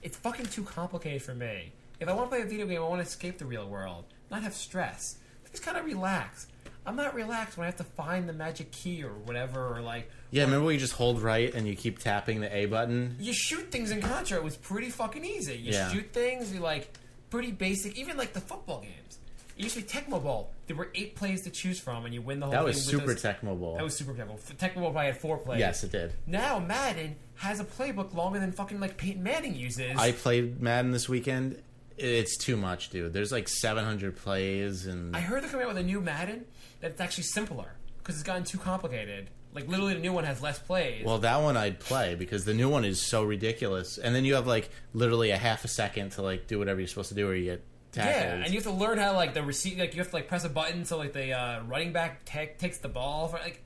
It's fucking too complicated for me. If I want to play a video game, I want to escape the real world, not have stress. Just kind of relax. I'm not relaxed when I have to find the magic key or whatever, or like... Yeah, remember when you just hold right and you keep tapping the A button? You shoot things in Contra. It was pretty fucking easy. You shoot things, you like, pretty basic. Even like the football games. It used to be Tecmo Bowl. There were 8 plays to choose from, and you win the whole thing. That was Super Tecmo Bowl. That was Super Tecmo Bowl. Tecmo Bowl probably had 4 plays. Yes, it did. Now Madden has a playbook longer than fucking like Peyton Manning uses. I played Madden this weekend. It's too much, dude. There's like 700 plays, and I heard they're coming out with a new Madden that's actually simpler because it's gotten too complicated. Like literally, the new one has less plays. Well, that one I'd play because the new one is so ridiculous, and then you have like literally a half a second to like do whatever you're supposed to do, or you get tackled. Yeah, and you have to learn how like the receipt, like you have to like press a button so like the running back takes the ball for like,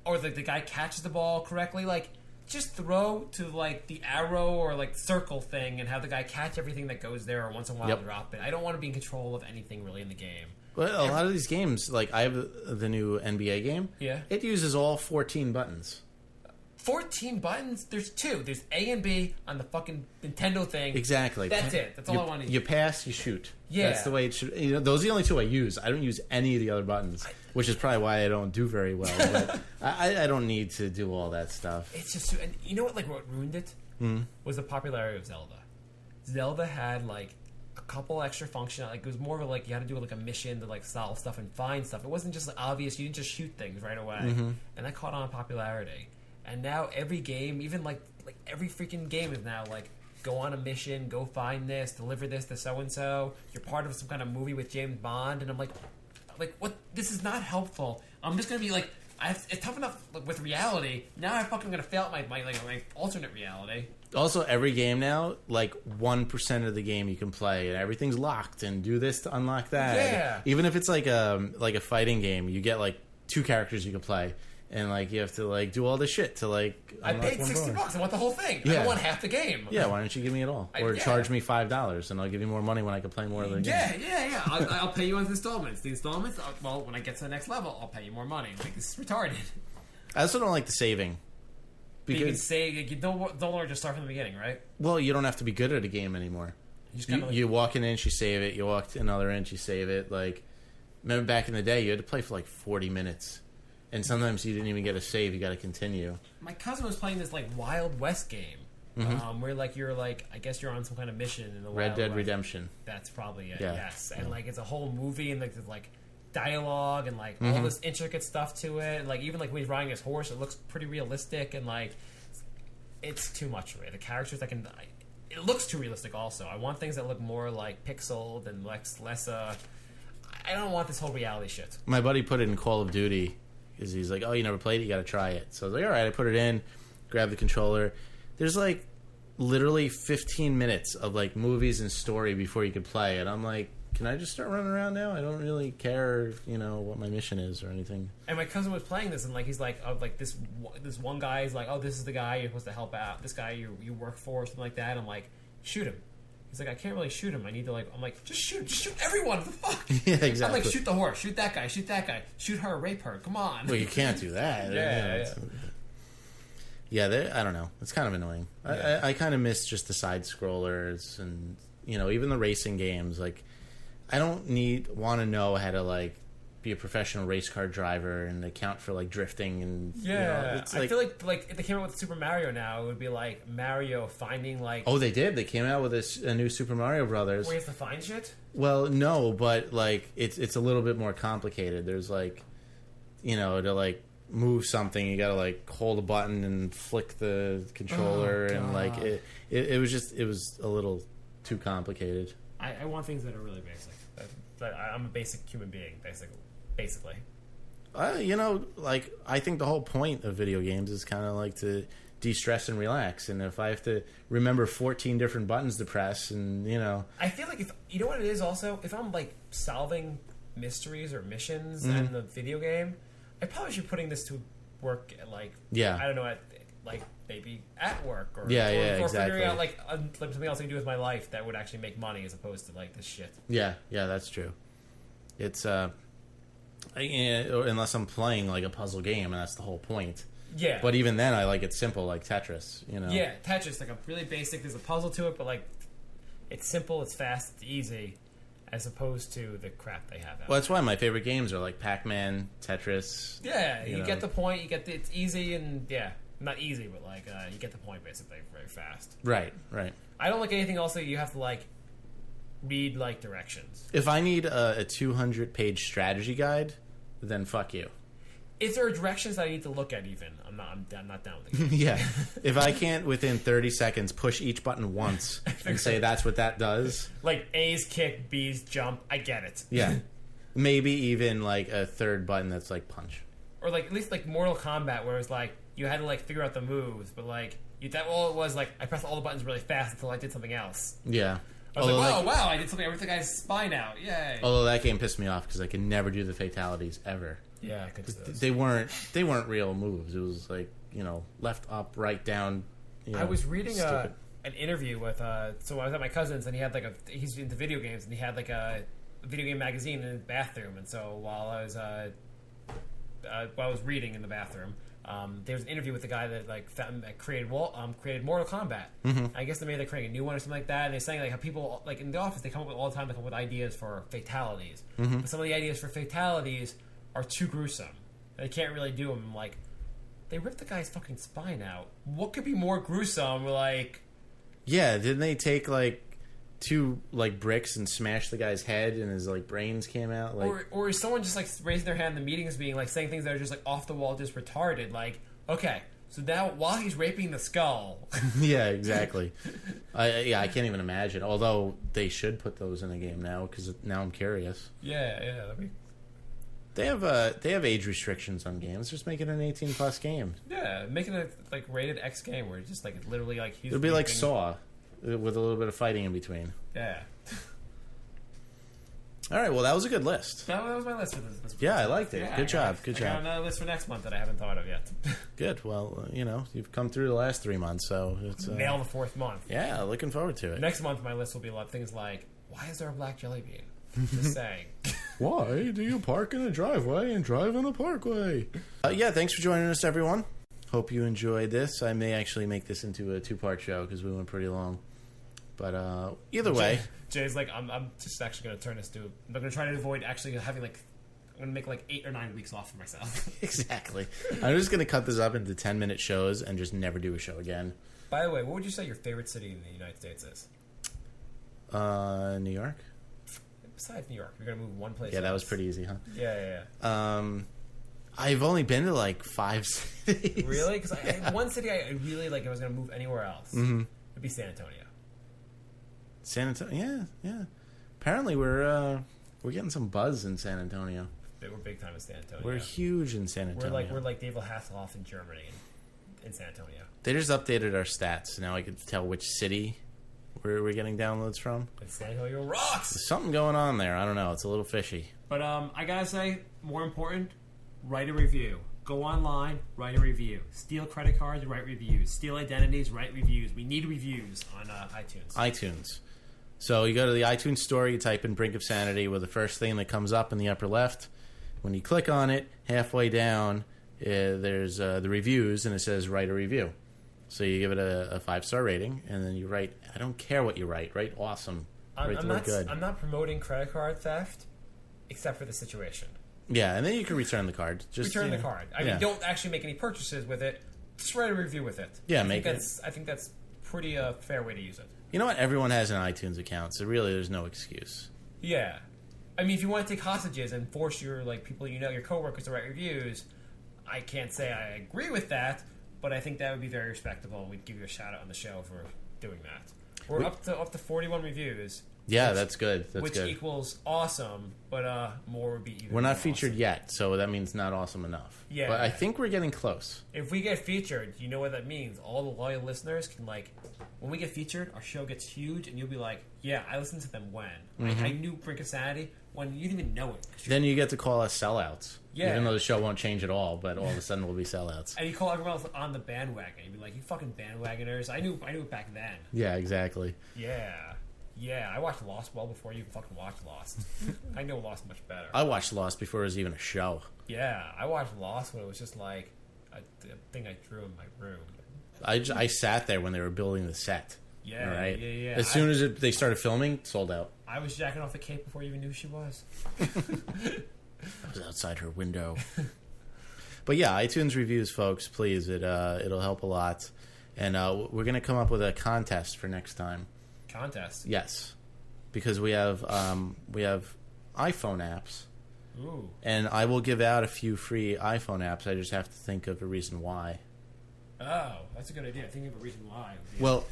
or like the guy catches the ball correctly. Like just throw to like the arrow or like circle thing and have the guy catch everything that goes there, or once in a while drop it. I don't want to be in control of anything really in the game. Well, a lot of these games, like I have the new NBA game. Yeah. It uses all 14 buttons. 14 buttons? There's 2. There's A and B on the fucking Nintendo thing. Exactly. That's it. That's all I want to use. You pass, you shoot. Yeah. That's the way it should. Those are the only 2 I use. I don't use any of the other buttons, which is probably why I don't do very well. But I don't need to do all that stuff. It's just, and you know what ruined it? Was the popularity of Zelda. Zelda had like a couple extra functions. Like it was more of like you had to do like a mission to like solve stuff and find stuff. It wasn't just like obvious. You didn't just shoot things right away, and that caught on popularity. And now every game, even like every freaking game is now like go on a mission, go find this, deliver this to so and so. You're part of some kind of movie with James Bond, and I'm like what? This is not helpful. I'm just gonna be like, it's tough enough with reality. Now I'm fucking gonna fail at my alternate reality. Also, every game now, like 1% of the game you can play, and everything's locked, and do this to unlock that. Yeah. Even if it's like a fighting game, you get like 2 characters you can play. And like you have to like do all this shit to like. I paid $60. I want the whole thing. Yeah. I don't want half the game. Yeah, why don't you give me it all, or charge me $5 and I'll give you more money when I can play more of the game. Yeah. I'll pay you on installments. The installments, well, when I get to the next level, I'll pay you more money. Like this is retarded. I also don't like the saving. Because you can save. You don't want to just start from the beginning, right? Well, you don't have to be good at a game anymore. You walk an inch, you save it. You walk another inch, you save it. Like, remember back in the day, you had to play for like 40 minutes. And sometimes you didn't even get a save. You got to continue. My cousin was playing this like Wild West game, where like you're like, I guess you're on some kind of mission in the Red Wild Dead West. Redemption. That's probably it. Yeah. Yes, and like it's a whole movie and like there's like dialogue and like all this intricate stuff to it. And, like even like when he's riding his horse, it looks pretty realistic and like it's too much for me. The characters that can, it looks too realistic. Also, I want things that look more like pixeled and less. I don't want this whole reality shit. My buddy put it in Call of Duty. Because he's like, oh, you never played it? You got to try it. So I was like, all right. I put it in, grabbed the controller. There's like literally 15 minutes of like movies and story before you could play. And I'm like, can I just start running around now? I don't really care, what my mission is or anything. And my cousin was playing this, and like he's like, oh, like this one guy is like, oh, this is the guy you're supposed to help out. This guy you work for, or something like that. I'm like, shoot him. He's like, I can't really shoot him. I need to like. I'm like, just shoot everyone. What the fuck? Yeah, exactly. I'm like, shoot the horse, shoot that guy, shoot her, rape her. Come on. Well, you can't do that. Yeah. I don't know. It's kind of annoying. Yeah. I kind of miss just the side scrollers and even the racing games. Like, I don't want to know how to like be a professional race car driver and account for like drifting and it's I feel like if they came out with Super Mario now, it would be like Mario finding like. Oh, they did. They came out with a new Super Mario Brothers. Where you have to find shit. Well, no, but like it's a little bit more complicated. There's like, to like move something, you got to like hold a button and flick the controller, and like it was a little too complicated. I want things that are really basic. I'm a basic human being, basically. Like I think the whole point of video games is kind of like to de-stress and relax. And if I have to remember 14 different buttons to press, and I feel like if you know what it is. Also, if I'm like solving mysteries or missions in the video game, I probably should be putting this to work at I don't know, at like maybe at work or exactly. figuring out like something else I can do with my life that would actually make money as opposed to like this shit. Yeah, that's true. It's unless I'm playing like a puzzle game, and that's the whole point. Yeah. But even then, I like it simple, like Tetris. Yeah, Tetris, like a really basic. There's a puzzle to it, but like it's simple, it's fast, it's easy, as opposed to the crap they have. Well, that's why my favorite games are like Pac-Man, Tetris. Yeah, you get the point. It's easy and not easy, but like you get the point basically very fast. Right. I don't like anything else that you have to like read like directions. If I need a 200-page strategy guide, then fuck you. Is there directions that I need to look at? Even I'm not down with the game. Yeah, if I can't within 30 seconds push each button once and say that's what that does, like A's kick, B's jump, I get it. Yeah, maybe even like a third button that's like punch, or like at least like Mortal Kombat, where it's like you had to like figure out the moves, but like that all it was like I pressed all the buttons really fast until I did something else. Yeah. I was like, wow, I did something. I ripped the guy's spine out. Yay. Although that game pissed me off because I could never do the fatalities ever. Yeah, I could do those. They weren't real moves. It was like, left, up, right, down. I was reading an interview with so I was at my cousin's, and he had like he's into video games, and he had like a video game magazine in his bathroom. And so while I was reading in the bathroom, there was an interview with the guy that created Mortal Kombat. Mm-hmm. I guess they're creating a new one or something like that. And they're saying like how people like in the office they come up with all the time. They come up with ideas for fatalities, but some of the ideas for fatalities are too gruesome. They can't really do them. Like they ripped the guy's fucking spine out. What could be more gruesome? Like, yeah, didn't they take like 2 like bricks and smash the guy's head and his like brains came out? Like, or is someone just like raising their hand in the meetings, being like saying things that are just like off the wall, just retarded? Like, okay, so now while he's raping the skull, yeah, exactly. I can't even imagine. Although they should put those in the game now because now I'm curious. Yeah, that'd be. They have age restrictions on games. Just make it an 18+ game. Yeah, making it like rated X game where it's just like literally like he's. It'll be like Saw, with a little bit of fighting in between. Yeah. All right. Well, that was a good list. That was my list for this. Yeah, I liked it. Yeah, Good job. I got another list for next month that I haven't thought of yet. Good. Well, you've come through the last 3 months, so it's nail the 4th month. Yeah, looking forward to it. Next month, my list will be things like, why is there a black jelly bean? Just saying. Why do you park in a driveway and drive in a parkway? Yeah, thanks for joining us, everyone. Hope you enjoyed this. I may actually make this into a 2-part show because we went pretty long. But either way, Jay's like, I'm just actually going to turn this to. I'm going to try to avoid actually having I'm going to make 8 or 9 weeks off for myself. Exactly. I'm just going to cut this up into 10-minute shows and just never do a show again. By the way, what would you say your favorite city in the United States is? New York. Besides New York, you're gonna move one place. Yeah, that was pretty easy, huh? Yeah. I've only been to 5 cities. Really? Because one city I really like. If I was gonna move anywhere else, it'd be San Antonio. San Antonio, yeah. Apparently, we're getting some buzz in San Antonio. We're big time in San Antonio. We're huge in San Antonio. We're like David Hasselhoff in Germany, in San Antonio. They just updated our stats. Now I can tell which city we're getting downloads from. And San Antonio rocks! There's something going on there. I don't know. It's a little fishy. But I gotta say, more important, write a review. Go online, write a review. Steal credit cards, write reviews. Steal identities, write reviews. We need reviews on iTunes. So you go to the iTunes store, you type in Brink of Sanity with the first thing that comes up in the upper left. When you click on it, halfway down, there's the reviews, and it says write a review. So you give it a 5-star rating, and then you write, I don't care what you write awesome. Write the word good. I'm not promoting credit card theft, except for the situation. Yeah, and then you can return the card. Just Return the card. I yeah. mean, don't actually make any purchases with it. Just write a review with it. Yeah, I make it. think that's pretty fair way to use it. You know what? Everyone has an iTunes account, so really there's no excuse. Yeah. I mean, if you want to take hostages and force your people your coworkers to write reviews, I can't say I agree with that, but I think that would be very respectable, and we'd give you a shout out on the show for doing that. We're up to 41 reviews. Yeah, that's good. That's which good. equals awesome, but more would be even. We're not more featured awesome. yet, so that means not awesome enough. Yeah. But I think we're getting close. If we get featured, you know what that means. All the loyal listeners can when we get featured, our show gets huge, and you'll be like, "Yeah, I listened to them when I knew Brink of Sanity when you didn't even know it." Then you get to call us sellouts. Yeah. Even though the show won't change at all, but all of a sudden we'll be sellouts. And you call everyone else on the bandwagon. You'd be like, "You fucking bandwagoners! I knew it back then." Yeah, exactly. Yeah, I watched Lost well before you fucking watched Lost. I know Lost much better. I watched Lost before it was even a show. Yeah, I watched Lost when it was just like a thing I drew in my room. I sat there when they were building the set. Yeah, all right? yeah. As soon as they started filming, sold out. I was jacking off the cape before you even knew who she was. I was outside her window. But yeah, iTunes reviews, folks, please. It'll help a lot. And we're going to come up with a contest for next time. Contest? Yes. Because we have iPhone apps. Ooh. And I will give out a few free iPhone apps. I just have to think of a reason why. Oh, that's a good idea. Thinking of a reason why. Well,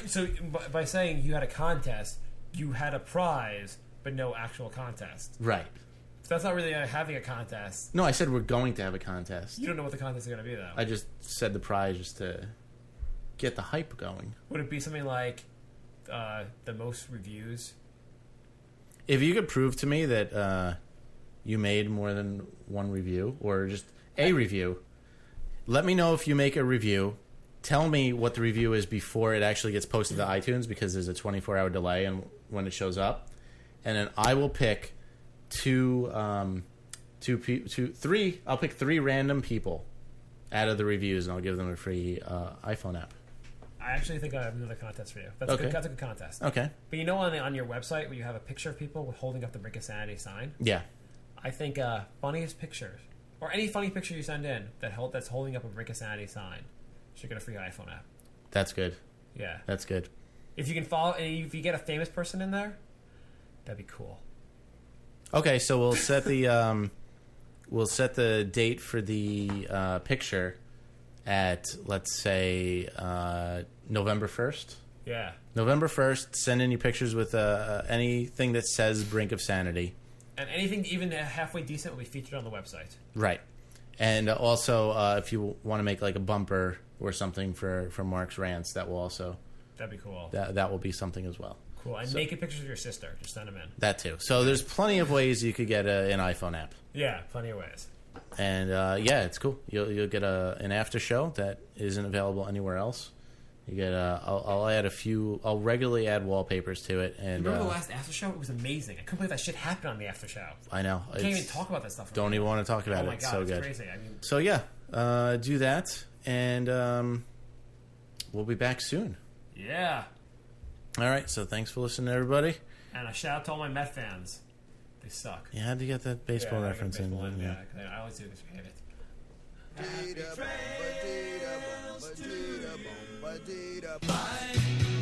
so by saying you had a contest, you had a prize, but no actual contest. right. So that's not really having a contest. No, I said we're going to have a contest. You don't know what the contest is going to be, though. I just said the prize just to get the hype going. Would it be something like the most reviews? If you could prove to me that you made more than one review, or just a review, let me know if you make a review. Tell me what the review is before it actually gets posted to iTunes, because there's a 24-hour delay in when it shows up. And then I will pick three. I'll pick 3 random people out of the reviews, and I'll give them a free iPhone app. I actually think I have another contest for you. That's Okay. that's a good contest. Okay. But you know, on your website where you have a picture of people holding up the Brink of Sanity sign, Yeah. I think funniest pictures, or any funny picture you send in that's holding up a Brink of Sanity sign, should get a free iPhone app. That's good. Yeah. That's good. If you can follow, and if you get a famous person in there, that'd be cool. Okay, so we'll set the date for the picture at, let's say, November 1st. Yeah. November 1st, send in your pictures with anything that says Brink of Sanity. And anything even halfway decent will be featured on the website. Right. And also, if you want to make like a bumper or something for Marc's rants, that will also... That'd be cool. That will be something as well. Cool. And naked pictures of your sister. Just send them in. That too. So there's plenty of ways you could get an iPhone app. Yeah, plenty of ways. And yeah, it's cool. You'll get an after show that isn't available anywhere else. You get I'll add a few. I'll regularly add wallpapers to it. And remember the last after show? It was amazing. I couldn't believe that shit happened on the after show. I know. I can't even talk about that stuff. Don't even want to talk about it. Oh my It's god, so it's good. crazy. I mean, so yeah, do that, and we'll be back soon. Yeah. All right. So thanks for listening, everybody. And a shout out to all my Met fans. They suck. You had to get that baseball Yeah, I got reference baseball in. Yeah, 'cause I always do this. I hate it. Ba-dee-da-bum, ba-dee-da-bum, ba-dee-da-bum, ba-dee-da-bum.